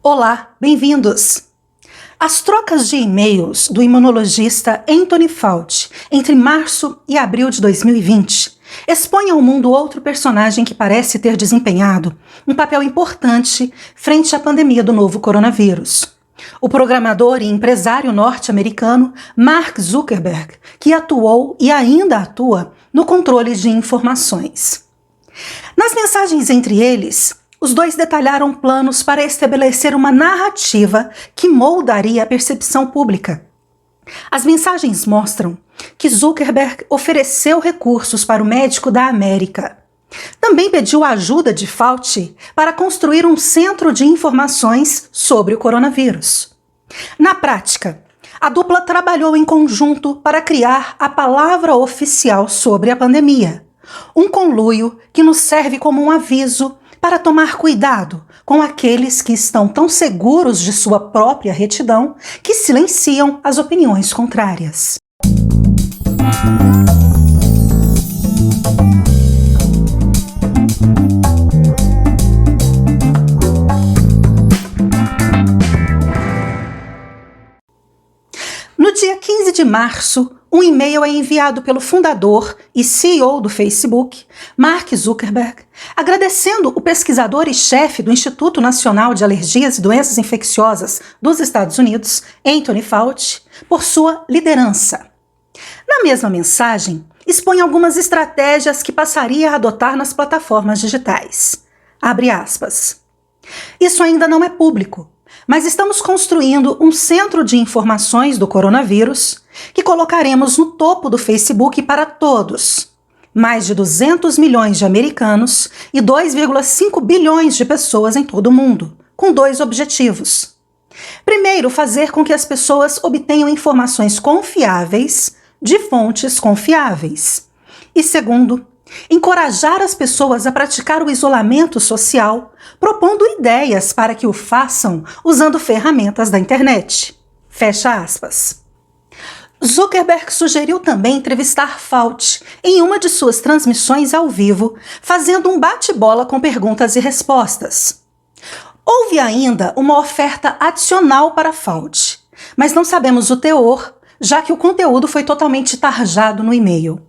Olá, bem-vindos! As trocas de e-mails do imunologista Anthony Fauci entre março e abril de 2020 expõem ao mundo outro personagem que parece ter desempenhado um papel importante frente à pandemia do novo coronavírus. O programador e empresário norte-americano Mark Zuckerberg, que atuou e ainda atua no controle de informações. Nas mensagens entre eles, os dois detalharam planos para estabelecer uma narrativa que moldaria a percepção pública. As mensagens mostram que Zuckerberg ofereceu recursos para o médico da América. Também pediu a ajuda de Fauci para construir um centro de informações sobre o coronavírus. Na prática, a dupla trabalhou em conjunto para criar a palavra oficial sobre a pandemia, um conluio que nos serve como um aviso para tomar cuidado com aqueles que estão tão seguros de sua própria retidão que silenciam as opiniões contrárias. No dia 15 de março, um e-mail é enviado pelo fundador e CEO do Facebook, Mark Zuckerberg, agradecendo o pesquisador e chefe do Instituto Nacional de Alergias e Doenças Infecciosas dos Estados Unidos, Anthony Fauci, por sua liderança. Na mesma mensagem, expõe algumas estratégias que passaria a adotar nas plataformas digitais. Abre aspas. Isso ainda não é público, mas estamos construindo um centro de informações do coronavírus que colocaremos no topo do Facebook para todos. Mais de 200 milhões de americanos e 2,5 bilhões de pessoas em todo o mundo, com dois objetivos. Primeiro, fazer com que as pessoas obtenham informações confiáveis de fontes confiáveis. E segundo, encorajar as pessoas a praticar o isolamento social, propondo ideias para que o façam usando ferramentas da internet. Fecha aspas. Zuckerberg sugeriu também entrevistar Fauci em uma de suas transmissões ao vivo, fazendo um bate-bola com perguntas e respostas. Houve ainda uma oferta adicional para Fauci, mas não sabemos o teor, já que o conteúdo foi totalmente tarjado no e-mail.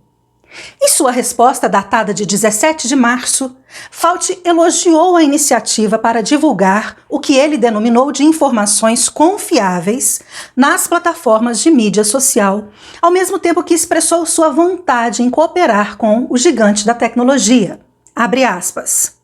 Em sua resposta datada de 17 de março, Fauci elogiou a iniciativa para divulgar o que ele denominou de informações confiáveis nas plataformas de mídia social, ao mesmo tempo que expressou sua vontade em cooperar com o gigante da tecnologia. Abre aspas.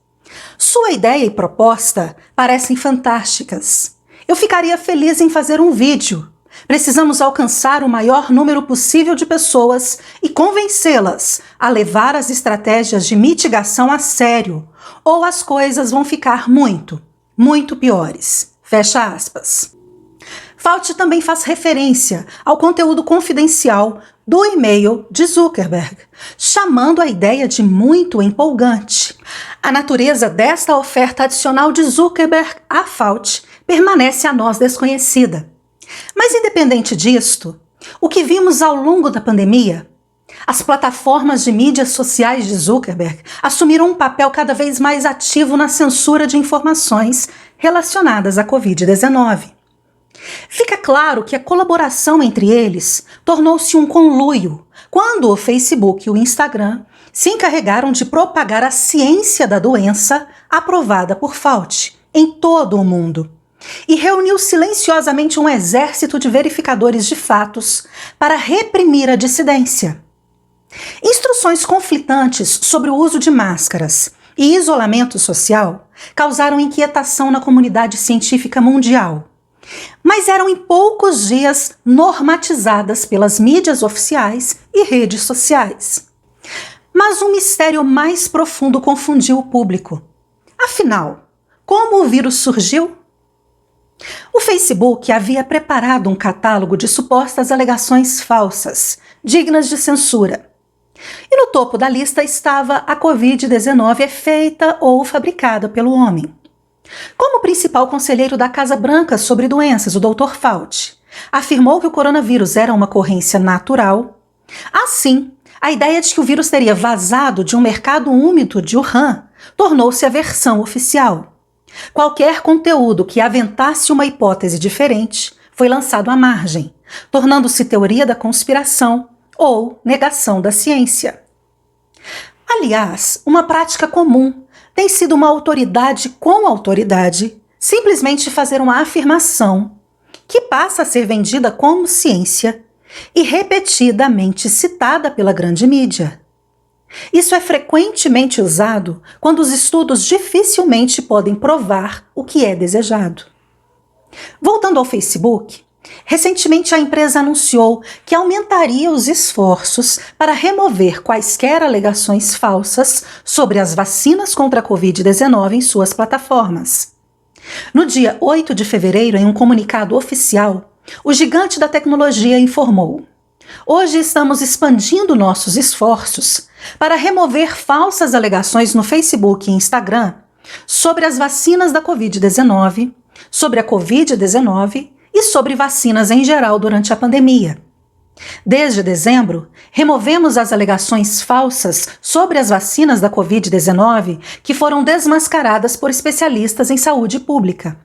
Sua ideia e proposta parecem fantásticas. Eu ficaria feliz em fazer um vídeo. Precisamos alcançar o maior número possível de pessoas e convencê-las a levar as estratégias de mitigação a sério, ou as coisas vão ficar muito, muito piores. Fecha aspas. Fauci também faz referência ao conteúdo confidencial do e-mail de Zuckerberg, chamando a ideia de muito empolgante. A natureza desta oferta adicional de Zuckerberg a Fauci permanece a nós desconhecida. Mas independente disto, o que vimos ao longo da pandemia, as plataformas de mídias sociais de Zuckerberg assumiram um papel cada vez mais ativo na censura de informações relacionadas à Covid-19. Fica claro que a colaboração entre eles tornou-se um conluio quando o Facebook e o Instagram se encarregaram de propagar a ciência da doença aprovada por Fauci em todo o mundo. E reuniu silenciosamente um exército de verificadores de fatos para reprimir a dissidência. Instruções conflitantes sobre o uso de máscaras e isolamento social causaram inquietação na comunidade científica mundial, mas eram em poucos dias normatizadas pelas mídias oficiais e redes sociais. Mas um mistério mais profundo confundiu o público. Afinal, como o vírus surgiu? O Facebook havia preparado um catálogo de supostas alegações falsas, dignas de censura. E no topo da lista estava a Covid-19 é feita ou fabricada pelo homem. Como principal conselheiro da Casa Branca sobre doenças, o Dr. Fauci afirmou que o coronavírus era uma ocorrência natural, assim, a ideia de que o vírus teria vazado de um mercado úmido de Wuhan tornou-se a versão oficial. Qualquer conteúdo que aventasse uma hipótese diferente foi lançado à margem, tornando-se teoria da conspiração ou negação da ciência. Aliás, uma prática comum tem sido uma autoridade com autoridade simplesmente fazer uma afirmação que passa a ser vendida como ciência e repetidamente citada pela grande mídia. Isso é frequentemente usado quando os estudos dificilmente podem provar o que é desejado. Voltando ao Facebook, recentemente a empresa anunciou que aumentaria os esforços para remover quaisquer alegações falsas sobre as vacinas contra a Covid-19 em suas plataformas. No dia 8 de fevereiro, em um comunicado oficial, o gigante da tecnologia informou: "Hoje estamos expandindo nossos esforços para remover falsas alegações no Facebook e Instagram sobre as vacinas da Covid-19, sobre a Covid-19 e sobre vacinas em geral durante a pandemia. Desde dezembro, removemos as alegações falsas sobre as vacinas da Covid-19 que foram desmascaradas por especialistas em saúde pública.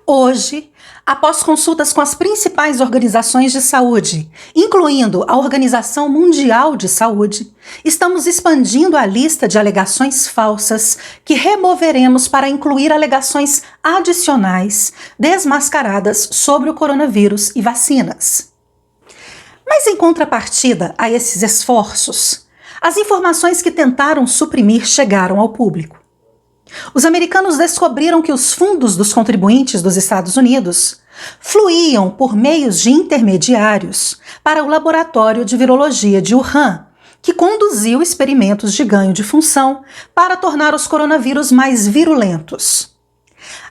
Hoje, após consultas com as principais organizações de saúde, incluindo a Organização Mundial de Saúde, estamos expandindo a lista de alegações falsas que removeremos para incluir alegações adicionais desmascaradas sobre o coronavírus e vacinas." Mas em contrapartida a esses esforços, as informações que tentaram suprimir chegaram ao público. Os americanos descobriram que os fundos dos contribuintes dos Estados Unidos fluíam por meios de intermediários para o Laboratório de Virologia de Wuhan, que conduziu experimentos de ganho de função para tornar os coronavírus mais virulentos.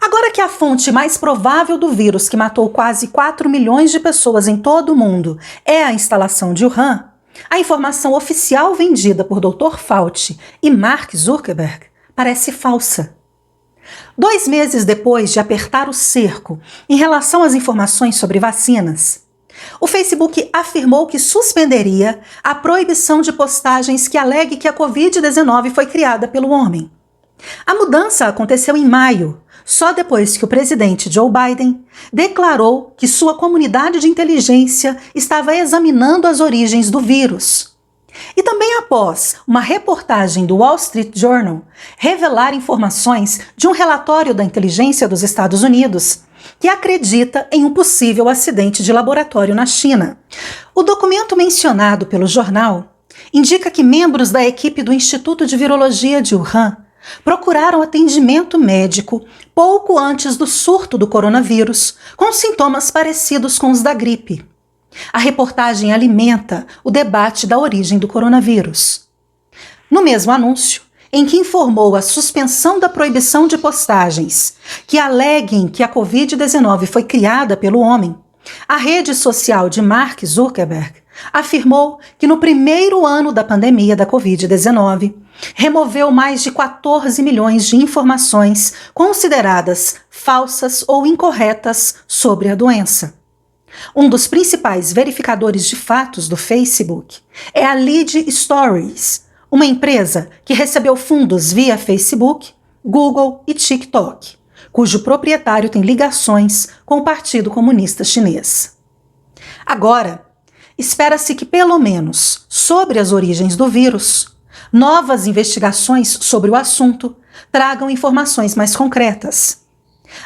Agora que a fonte mais provável do vírus que matou quase 4 milhões de pessoas em todo o mundo é a instalação de Wuhan, a informação oficial vendida por Dr. Fauci e Mark Zuckerberg parece falsa. 2 meses depois de apertar o cerco em relação às informações sobre vacinas, o Facebook afirmou que suspenderia a proibição de postagens que alegue que a Covid-19 foi criada pelo homem. A mudança aconteceu em maio, só depois que o presidente Joe Biden declarou que sua comunidade de inteligência estava examinando as origens do vírus. E também após uma reportagem do Wall Street Journal revelar informações de um relatório da inteligência dos Estados Unidos que acredita em um possível acidente de laboratório na China. O documento mencionado pelo jornal indica que membros da equipe do Instituto de Virologia de Wuhan procuraram atendimento médico pouco antes do surto do coronavírus, com sintomas parecidos com os da gripe. A reportagem alimenta o debate da origem do coronavírus. No mesmo anúncio, em que informou a suspensão da proibição de postagens que aleguem que a Covid-19 foi criada pelo homem, a rede social de Mark Zuckerberg afirmou que no primeiro ano da pandemia da Covid-19, removeu mais de 14 milhões de informações consideradas falsas ou incorretas sobre a doença. Um dos principais verificadores de fatos do Facebook é a Lead Stories, uma empresa que recebeu fundos via Facebook, Google e TikTok, cujo proprietário tem ligações com o Partido Comunista Chinês. Agora, espera-se que, pelo menos sobre as origens do vírus, novas investigações sobre o assunto tragam informações mais concretas.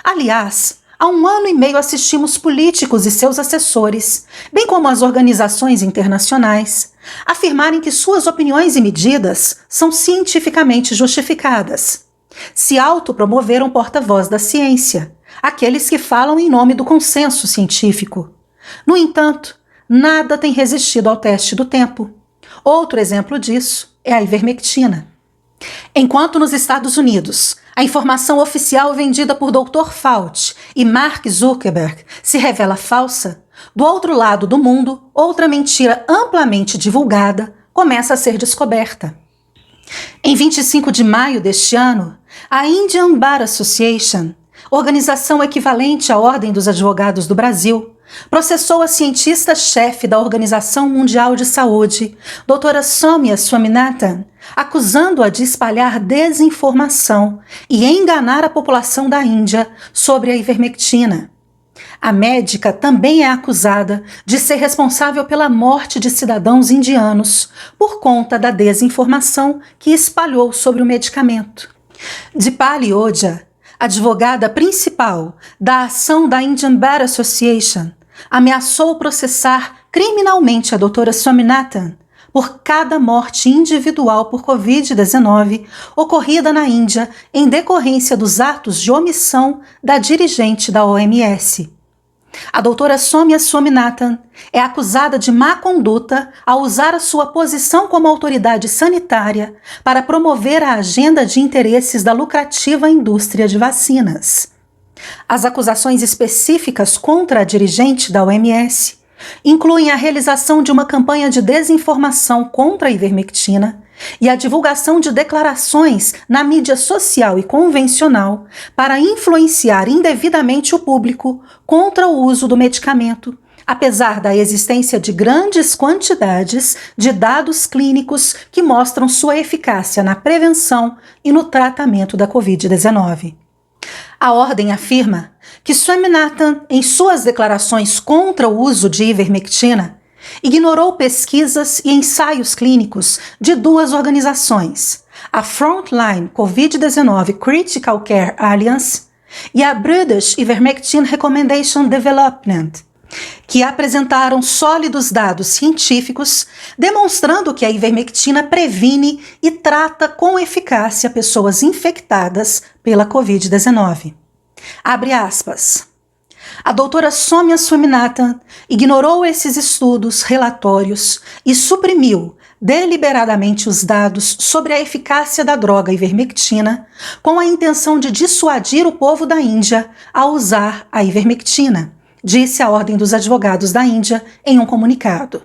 Aliás, há 1 ano e meio assistimos políticos e seus assessores, bem como as organizações internacionais, afirmarem que suas opiniões e medidas são cientificamente justificadas. Se autopromoveram porta-voz da ciência, aqueles que falam em nome do consenso científico. No entanto, nada tem resistido ao teste do tempo. Outro exemplo disso é a ivermectina. Enquanto nos Estados Unidos, a informação oficial vendida por Dr. Fauci e Mark Zuckerberg se revela falsa, do outro lado do mundo, outra mentira amplamente divulgada começa a ser descoberta. Em 25 de maio deste ano, a Indian Bar Association, organização equivalente à Ordem dos Advogados do Brasil, processou a cientista-chefe da Organização Mundial de Saúde, doutora Soumya Swaminathan, acusando-a de espalhar desinformação e enganar a população da Índia sobre a ivermectina. A médica também é acusada de ser responsável pela morte de cidadãos indianos por conta da desinformação que espalhou sobre o medicamento. Dipali Oja, advogada principal da ação da Indian Bar Association, ameaçou processar criminalmente a doutora Swaminathan por cada morte individual por Covid-19 ocorrida na Índia em decorrência dos atos de omissão da dirigente da OMS. A doutora Soumya Swaminathan é acusada de má conduta ao usar a sua posição como autoridade sanitária para promover a agenda de interesses da lucrativa indústria de vacinas. As acusações específicas contra a dirigente da OMS incluem a realização de uma campanha de desinformação contra a ivermectina e a divulgação de declarações na mídia social e convencional para influenciar indevidamente o público contra o uso do medicamento, apesar da existência de grandes quantidades de dados clínicos que mostram sua eficácia na prevenção e no tratamento da Covid-19. A ordem afirma que Swaminathan, em suas declarações contra o uso de ivermectina, ignorou pesquisas e ensaios clínicos de duas organizações, a Frontline COVID-19 Critical Care Alliance e a British Ivermectin Recommendation Development, que apresentaram sólidos dados científicos demonstrando que a ivermectina previne e trata com eficácia pessoas infectadas pela Covid-19. Abre aspas. A doutora Soumya Swaminathan ignorou esses estudos, relatórios e suprimiu deliberadamente os dados sobre a eficácia da droga ivermectina com a intenção de dissuadir o povo da Índia a usar a ivermectina, disse a Ordem dos Advogados da Índia em um comunicado.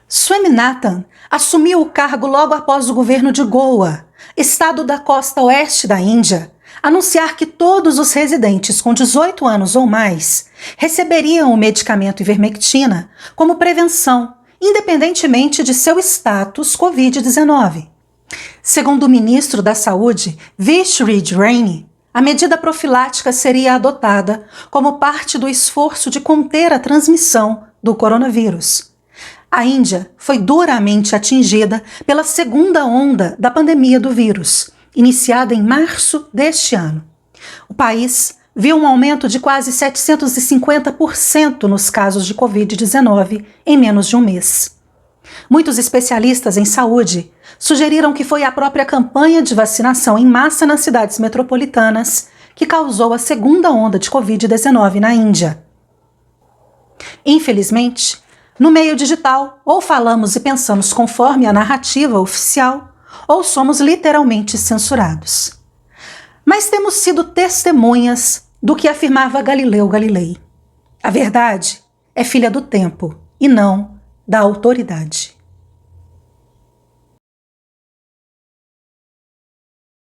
Swaminathan assumiu o cargo logo após o governo de Goa, estado da costa oeste da Índia, anunciar que todos os residentes com 18 anos ou mais receberiam o medicamento ivermectina como prevenção, independentemente de seu status Covid-19. Segundo o ministro da Saúde, Vishrid Rainey, a medida profilática seria adotada como parte do esforço de conter a transmissão do coronavírus. A Índia foi duramente atingida pela segunda onda da pandemia do vírus, iniciada em março deste ano. O país viu um aumento de quase 750% nos casos de Covid-19 em menos de um mês. Muitos especialistas em saúde sugeriram que foi a própria campanha de vacinação em massa nas cidades metropolitanas que causou a segunda onda de Covid-19 na Índia. Infelizmente, no meio digital, ou falamos e pensamos conforme a narrativa oficial, ou somos literalmente censurados. Mas temos sido testemunhas do que afirmava Galileu Galilei. A verdade é filha do tempo e não da autoridade.